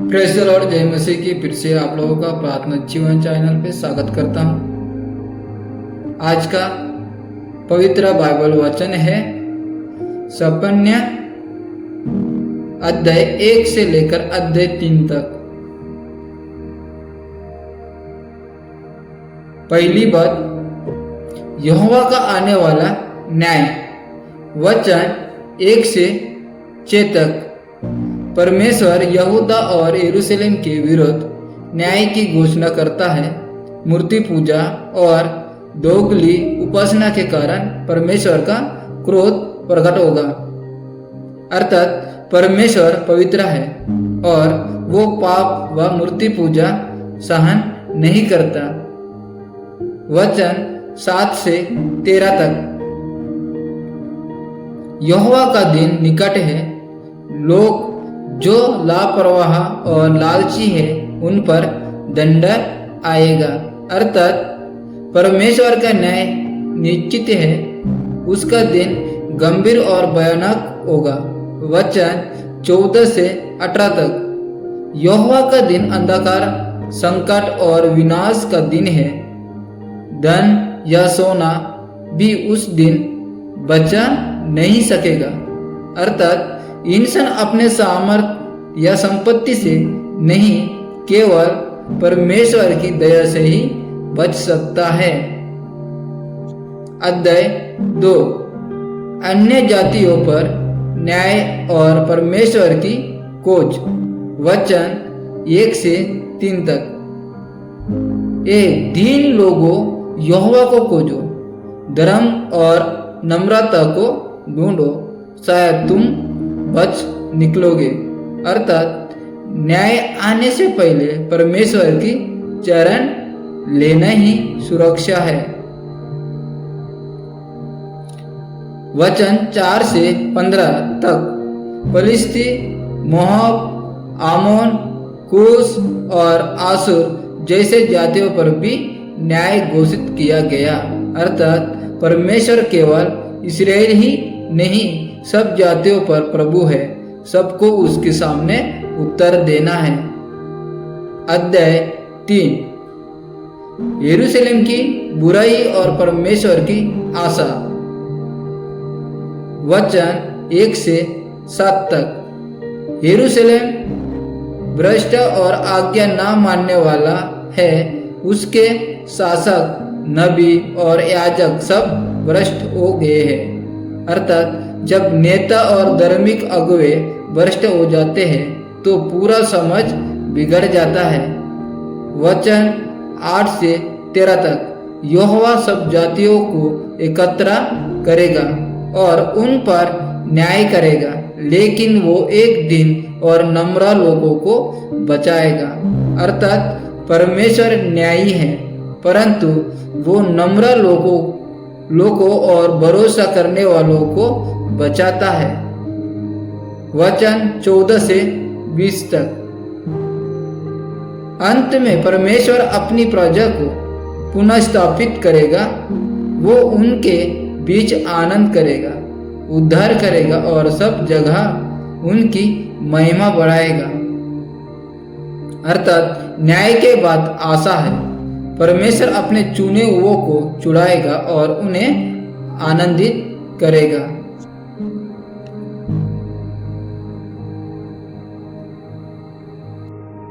Praise the Lord, जय मसीह की। फिर से आप लोगों का प्रार्थना जीवन चैनल पे स्वागत करता हूँ। आज का पवित्र बाइबल वचन है सपन्य अध्याय 1 से लेकर अध्याय 3 तक। पहली बात, यहोवा का आने वाला न्याय। वचन 1 से 6 तक। परमेश्वर यहूदा और यरूशलेम के विरुद्ध न्याय की घोषणा करता है। मूर्ति पूजा और दोगली उपासना के कारण परमेश्वर का क्रोध प्रकट होगा। अर्थात परमेश्वर पवित्र है और वो पाप व मूर्ति पूजा सहन नहीं करता। वचन 7 से 13 तक। यहोवा का दिन निकट है। लोग जो लापरवाह और लालची है उन पर दंड आएगा। अर्थात परमेश्वर का न्याय निश्चित है। उसका दिन गंभीर और भयानक होगा। वचन 14 से 18 तक। यहोवा का दिन अंधकार, संकट और विनाश का दिन है। धन या सोना भी उस दिन बचा नहीं सकेगा। अर्थात इंसान अपने सामर्थ्य या संपत्ति से नहीं, केवल परमेश्वर की दया से ही बच सकता है। अध्याय 2, अन्य जातियों पर न्याय और परमेश्वर की खोज। वचन 1 से 3 तक। दीन लोगों, यहोवा को खोजो, धर्म और नम्रता को ढूंढो, शायद तुम बच निकलोगे। अर्थात न्याय आने से पहले परमेश्वर की चरण लेना ही सुरक्षा है। वचन 4 से 15 तक। फिलिस्ती, मोआब, आमोन, कूश और आसुर जैसे जातियों पर भी न्याय घोषित किया गया। अर्थात परमेश्वर केवल इस्राएल ही नहीं, सब जातियों पर प्रभु है। सबको उसके सामने उत्तर देना है। अध्याय 3, यरूशलेम की बुराई और परमेश्वर की आशा। वचन 1 से 7 तक। यरूशलेम भ्रष्ट और आज्ञा ना मानने वाला है। उसके शासक, नबी और याजक सब भ्रष्ट हो गए हैं। अर्थात जब नेता और धार्मिक अगुवे भ्रष्ट हो जाते हैं तो पूरा समाज बिगड़ जाता है। वचन 8 से 13 तक। यहोवा सब जातियों को एकत्र करेगा और उन पर न्याय करेगा, लेकिन वो एक दिन और नम्र लोगों को बचाएगा। अर्थात परमेश्वर न्यायी है, परंतु वो नम्र लोगों और भरोसा करने वालों को बचाता है। वचन 14 से 20 तक। अंत में परमेश्वर अपनी प्रजा को पुनः स्थापित करेगा। वो उनके बीच आनंद करेगा, उद्धार करेगा और सब जगह उनकी महिमा बढ़ाएगा। अर्थात न्याय के बाद आशा है। परमेश्वर अपने चुने हुओं को छुड़ाएगा और उन्हें आनंदित करेगा।